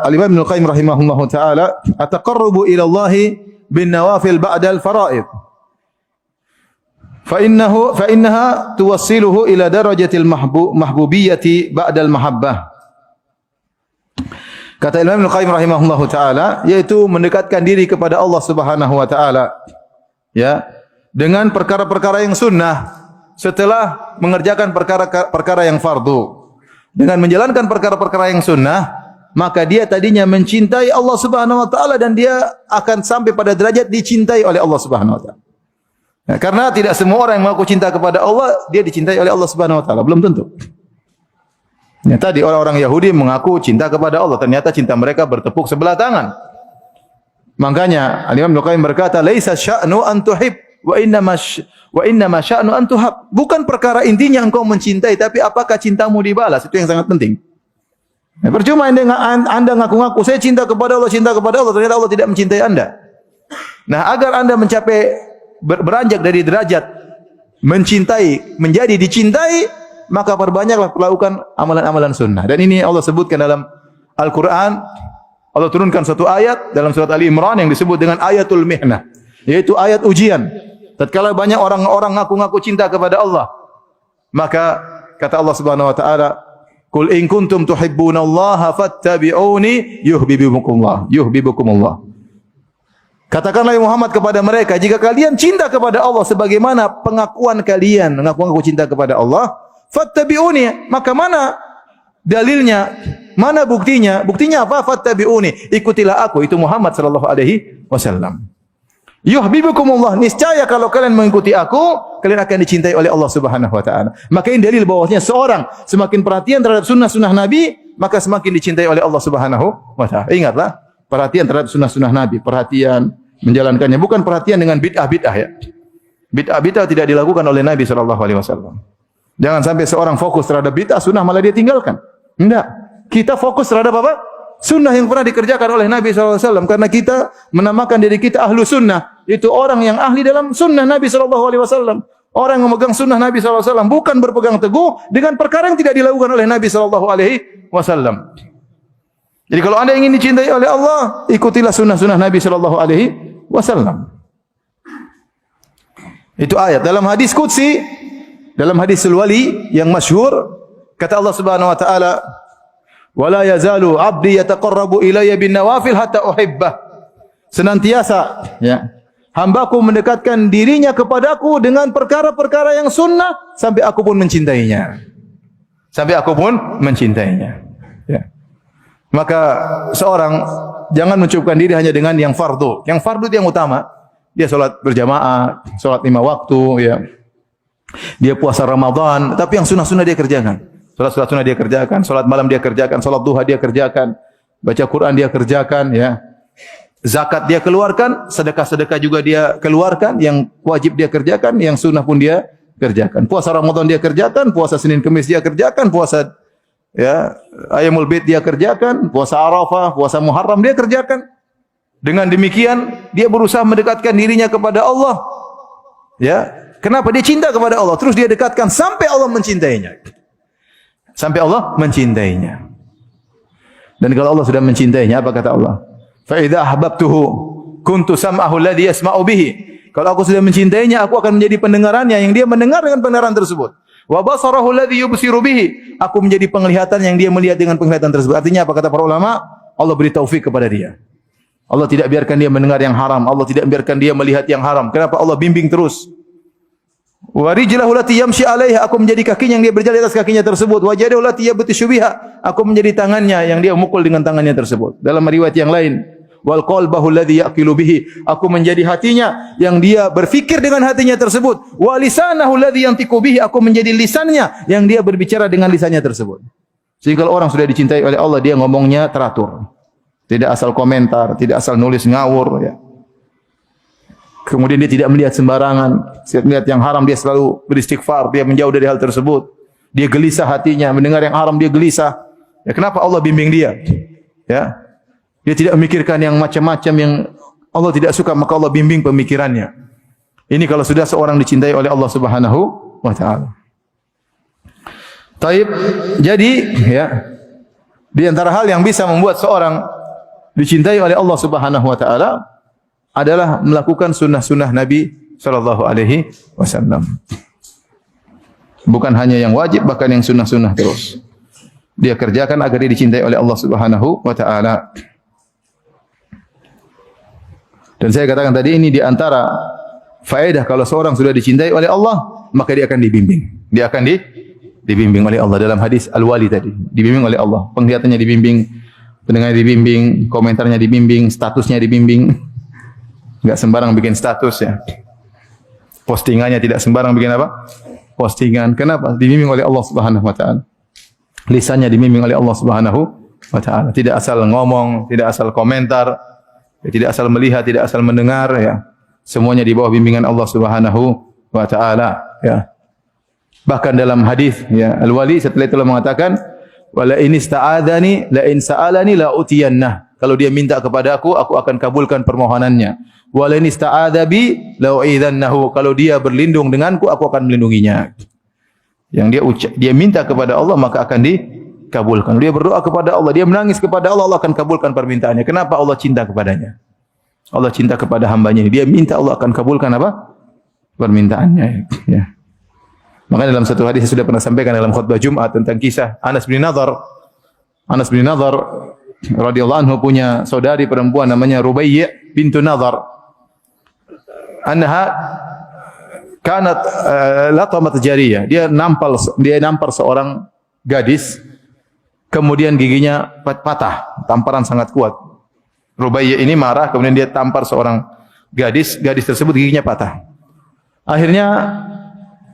Al-Imam Ibnu Qayyim rahimahullahu taala, at-taqarrubu ila Allah bin nawafil ba'da al-fara'id. Fa innaha tuwassiluhu ila darajatil mahbubiyyati ba'da al-mahabbah. Kata Imam Ibnu Qayyim rahimahullahu taala, yaitu mendekatkan diri kepada Allah Subhanahu wa taala, ya, dengan perkara-perkara yang sunnah setelah mengerjakan perkara-perkara yang fardu. Dengan menjalankan perkara-perkara yang sunnah, maka dia tadinya mencintai Allah Subhanahu wa taala dan dia akan sampai pada derajat dicintai oleh Allah Subhanahu wa taala. Ya, karena tidak semua orang yang mengaku cinta kepada Allah dia dicintai oleh Allah Subhanahu wa taala, belum tentu. Ya, tadi orang-orang Yahudi mengaku cinta kepada Allah, ternyata cinta mereka bertepuk sebelah tangan. Makanya Al-Imam Ibnu Qayyim berkata, "Laisa sya'nu an tuhib wa innama sya'nu an tuhab." Bukan perkara intinya engkau mencintai, tapi apakah cintamu dibalas, itu yang sangat penting. Ya, percuma anda ngaku-ngaku saya cinta kepada Allah, ternyata Allah tidak mencintai anda. Nah, agar anda mencapai beranjak dari derajat mencintai menjadi dicintai, maka perbanyaklah melakukan amalan-amalan sunnah. Dan ini Allah sebutkan dalam Al-Quran. Allah turunkan satu ayat dalam surat Ali Imran yang disebut dengan ayatul mihnah, yaitu ayat ujian. Tatkala banyak orang-orang ngaku-ngaku cinta kepada Allah, maka kata Allah Subhanahu wa taala, "Qul in kuntum tuhibbunallaha fattabi'uni yuhibbukumullah." Katakanlah ya Muhammad kepada mereka, jika kalian cinta kepada Allah sebagaimana pengakuan kalian mengaku cinta kepada Allah, fattabi'uni, maka mana dalilnya? Mana buktinya? Buktinya apa? Fattabi'uni, ikutilah aku, itu Muhammad sallallahu alaihi wasallam. Yuhibbukumullah, niscaya kalau kalian mengikuti aku, kalian akan dicintai oleh Allah Subhanahu wa taala. Maka ini dalil bahwasanya seorang semakin perhatian terhadap sunnah-sunnah Nabi, maka semakin dicintai oleh Allah Subhanahu wa taala. Ingatlah, perhatian terhadap sunnah-sunnah Nabi, perhatian menjalankannya, bukan perhatian dengan bid'ah-bid'ah, ya. Bid'ah-bid'ah tidak dilakukan oleh Nabi sallallahu alaihi wasallam. Jangan sampai seorang fokus terhadap bid'ah, sunnah malah dia tinggalkan. Tidak. Kita fokus terhadap apa? Sunnah yang pernah dikerjakan oleh Nabi SAW. Karena kita menamakan diri kita ahlu sunnah. Itu orang yang ahli dalam sunnah Nabi SAW. Orang yang memegang sunnah Nabi SAW. Bukan berpegang teguh dengan perkara yang tidak dilakukan oleh Nabi SAW. Jadi kalau anda ingin dicintai oleh Allah, ikutilah sunnah-sunnah Nabi SAW. Itu ayat. Dalam hadis qudsi, dalam hadis al-wali yang masyhur, kata Allah Subhanahu wa taala, "Wala yazalu 'abdi yataqarrabu ilayya bin nawafil hatta uhibbah." Senantiasa, ya, hambaku mendekatkan dirinya kepadaku dengan perkara-perkara yang sunnah sampai aku pun mencintainya. Sampai aku pun mencintainya. Ya. Maka seorang jangan mencukupkan diri hanya dengan yang fardu. Yang fardu itu yang utama. Dia salat berjamaah, salat 5 waktu, ya. Dia puasa Ramadan, tapi yang sunnah-sunnah dia kerjakan. Salat sunnah dia kerjakan, salat malam dia kerjakan, salat duha dia kerjakan, baca Quran dia kerjakan, ya. Zakat dia keluarkan, sedekah-sedekah juga dia keluarkan, yang wajib dia kerjakan, yang sunnah pun dia kerjakan. Puasa Ramadan dia kerjakan, puasa Senin Kamis dia kerjakan, puasa, ya, Ayyamul Bid dia kerjakan, puasa Arafah, puasa Muharram dia kerjakan. Dengan demikian dia berusaha mendekatkan dirinya kepada Allah. Ya, kenapa? Dia cinta kepada Allah, terus dia dekatkan sampai Allah mencintainya. Sampai Allah mencintainya. Dan kalau Allah sudah mencintainya, apa kata Allah? Fa idza ahbabtuhu kuntu sam'ahu alladhi yasma'u bihi. Kalau aku sudah mencintainya, aku akan menjadi pendengarannya yang dia mendengar dengan pendengaran tersebut. Wa basarahu alladhi yubsiru bihi. Aku menjadi penglihatan yang dia melihat dengan penglihatan tersebut. Artinya apa kata para ulama? Allah beri taufik kepada dia. Allah tidak biarkan dia mendengar yang haram, Allah tidak biarkan dia melihat yang haram. Kenapa? Allah bimbing terus. Wa rijlahu lati yamshi 'alaiha, aku menjadi kakinya yang dia berjalan di atas kakinya tersebut. Wa jadahu lati yabtishu biha, aku menjadi tangannya yang dia memukul dengan tangannya tersebut. Dalam riwayat yang lain, wal qalbahu alladhi yaqilu bihi, aku menjadi hatinya yang dia berfikir dengan hatinya tersebut. Wa lisanahu alladhi yantiqu bihi, aku menjadi lisannya yang dia berbicara dengan lisannya tersebut. Sehingga kalau orang sudah dicintai oleh Allah, dia ngomongnya teratur. Tidak asal komentar, tidak asal nulis ngawur, ya. Kemudian dia tidak melihat sembarangan, melihat yang haram dia selalu beristighfar, dia menjauh dari hal tersebut. Dia gelisah hatinya, mendengar yang haram dia gelisah. Ya, kenapa? Allah bimbing dia. Ya. Dia tidak memikirkan yang macam-macam yang Allah tidak suka, maka Allah bimbing pemikirannya. Ini kalau sudah seorang dicintai oleh Allah Subhanahu wa taala. Taib. Jadi ya, di antara hal yang bisa membuat seorang dicintai oleh Allah Subhanahu wa taala adalah melakukan sunnah-sunnah Nabi sallallahu alaihi wasallam. Bukan hanya yang wajib, bahkan yang sunnah-sunnah terus dia kerjakan agar dia dicintai oleh Allah Subhanahu wa taala. Dan saya katakan tadi, ini di antara faedah kalau seorang sudah dicintai oleh Allah, maka dia akan dibimbing. Dia akan dibimbing oleh Allah. Dalam hadis Al-Wali tadi, dibimbing oleh Allah. Penglihatannya dibimbing, pendengarnya dibimbing, komentarnya dibimbing, statusnya dibimbing. Enggak sembarang bikin status ya. Postingannya tidak sembarang bikin apa? Postingan. Kenapa? Dibimbing oleh Allah Subhanahu wa taala. Lisannya dibimbing oleh Allah Subhanahu wa taala. Tidak asal ngomong, tidak asal komentar, tidak asal melihat, tidak asal mendengar ya. Semuanya di bawah bimbingan Allah Subhanahu wa taala ya. Bahkan dalam hadis ya, Al-Wali setelah itu mengatakan, wala in ista'adzani la in sa'alani la utiyannah. Kalau dia minta kepada aku akan kabulkan permohonannya. Wala in ista'adza bi la u'idzannahu. Kalau dia berlindung denganku, aku akan melindunginya. Yang dia minta kepada Allah maka akan dikabulkan. Dia berdoa kepada Allah, dia menangis kepada Allah, Allah akan kabulkan permintaannya. Kenapa? Allah cinta kepadanya. Allah cinta kepada hambanya ini. Dia minta, Allah akan kabulkan apa? Permintaannya ya. Maka dalam satu hadis saya sudah pernah sampaikan dalam khutbah Jumat tentang kisah Anas bin Nadhr. Anas bin Nadhr radhiyallahu anhu punya saudari perempuan namanya Rubayy' bintu Nadhr. Anha kanat latamat jariyah. Dia nampar seorang gadis, kemudian giginya patah, tamparan sangat kuat. Rubayy' ini marah, kemudian dia tampar seorang gadis tersebut giginya patah. Akhirnya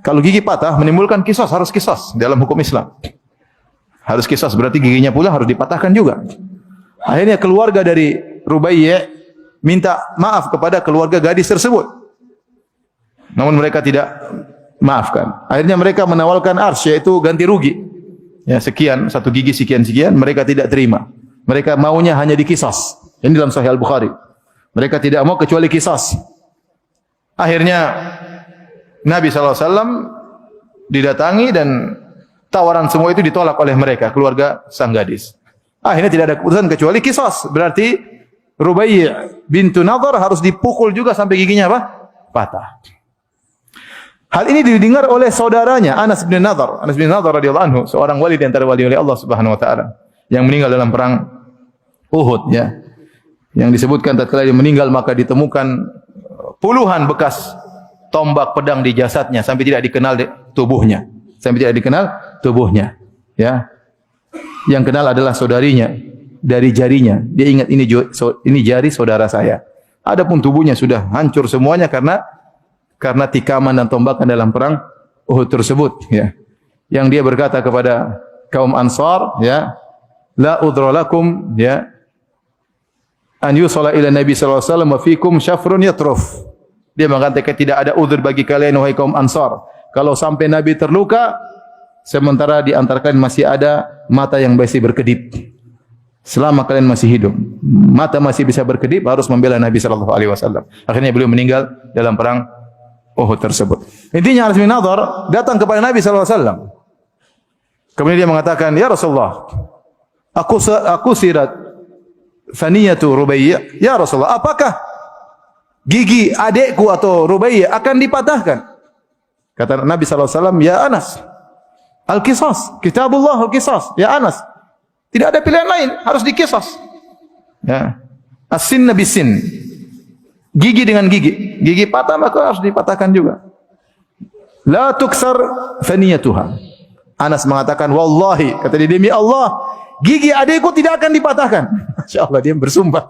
kalau gigi patah menimbulkan kisos, harus kisos dalam hukum Islam. Harus kisos, berarti giginya pula harus dipatahkan juga. Akhirnya keluarga dari Rubayy' minta maaf kepada keluarga gadis tersebut. Namun mereka tidak maafkan. Akhirnya mereka menawarkan arsy, yaitu ganti rugi. Ya, sekian, satu gigi sekian, mereka tidak terima. Mereka maunya hanya dikisos. Ini dalam Sahih Al-Bukhari. Mereka tidak mau kecuali kisos. Akhirnya Nabi SAW didatangi dan tawaran semua itu ditolak oleh mereka, keluarga sang gadis. Akhirnya tidak ada keputusan kecuali kisos. Berarti Rubayy' bintu Nadhr harus dipukul juga sampai giginya apa? Patah. Hal ini didengar oleh saudaranya Anas bin Nadhr. Anas bin Nadhr radhiyallahu anhu, seorang wali di antara wali Allah Subhanahu wa taala yang meninggal dalam perang Uhud ya. Yang disebutkan tatkala dia meninggal maka ditemukan puluhan bekas tombak pedang di jasadnya sampai tidak dikenal tubuhnya. Sampai tidak dikenal tubuhnya. Ya. Yang kenal adalah saudarinya dari jarinya. Dia ingat ini jari saudara saya. Adapun tubuhnya sudah hancur semuanya karena tikaman dan tombakan dalam perang Uhud tersebut ya. Yang dia berkata kepada kaum Ansar ya, la udhra lakum ya an yusalla ila Nabi sallallahu alaihi wasallam wa fikum syafrun yatruf. Dia mengatakan tidak ada uzur bagi kalian wahai kaum Ansar. Kalau sampai Nabi terluka sementara di antara kalian masih ada mata yang masih berkedip. Selama kalian masih hidup, mata masih bisa berkedip, harus membela Nabi sallallahu alaihi wasallam. Akhirnya beliau meninggal dalam perang Uhud tersebut. Intinya Anas bin Nadhr datang kepada Nabi sallallahu alaihi wasallam. Kemudian dia mengatakan, "Ya Rasulullah, aku sirat faniyatu Rubayy'. Ya Rasulullah, apakah gigi adekku atau Rubayy' akan dipatahkan?" Kata Nabi sallallahu alaihi wasallam, "Ya Anas, al-qisas, kitabullah al-qisas." Ya Anas, tidak ada pilihan lain, harus dikisas. Ya. As-sinna bis-sin. Gigi dengan gigi. Gigi patah maka harus dipatahkan juga. La tuksar faniyatuha. Anas mengatakan, "Wallahi," kata dia, demi Allah, gigi adikku tidak akan dipatahkan. Masyaallah, dia bersumpah.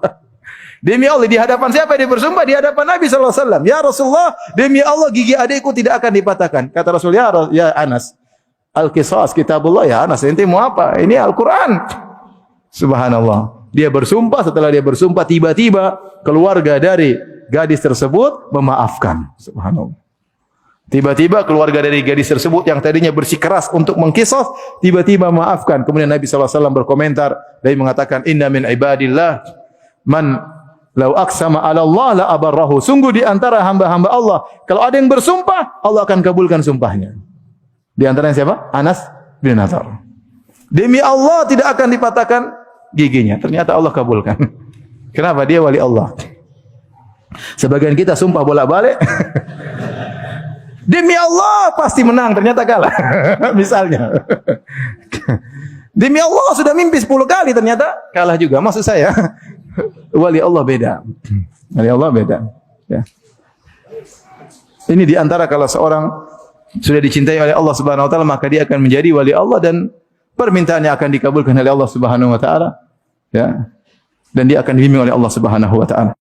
Demi Allah, di hadapan siapa dia bersumpah? Di hadapan Nabi sallallahu alaihi wasallam. "Ya Rasulullah, demi Allah gigi adikku tidak akan dipatahkan." Kata Rasul, "Ya Anas, al-qisas kitabullah." Ya Anas, ente mau apa? Ini Al-Qur'an. Subhanallah. Dia bersumpah, setelah dia bersumpah tiba-tiba keluarga dari gadis tersebut memaafkan. Subhanallah. Tiba-tiba keluarga dari gadis tersebut yang tadinya bersikeras untuk mengqisas tiba-tiba memaafkan. Kemudian Nabi sallallahu alaihi wasallam berkomentar dan mengatakan, "Inna min ibadillah man law aqsama 'ala Allah la abarrahu." Sungguh di antara hamba-hamba Allah, kalau ada yang bersumpah, Allah akan kabulkan sumpahnya. Di antaranya siapa? Anas binazar. Demi Allah tidak akan dipatahkan giginya. Ternyata Allah kabulkan. Kenapa? Dia wali Allah. Sebagian kita sumpah bolak-balik. Demi Allah pasti menang, ternyata kalah. Misalnya. Demi Allah sudah mimpi 10 kali, ternyata kalah juga. Maksud saya, wali Allah beda. Wali Allah beda. Ya. Ini diantara kalau seorang sudah dicintai oleh Allah Subhanahu Wa Taala, maka dia akan menjadi wali Allah dan permintaannya akan dikabulkan oleh Allah Subhanahu Wa Taala. Ya. Dan dia akan dibimbing oleh Allah Subhanahu Wa Taala.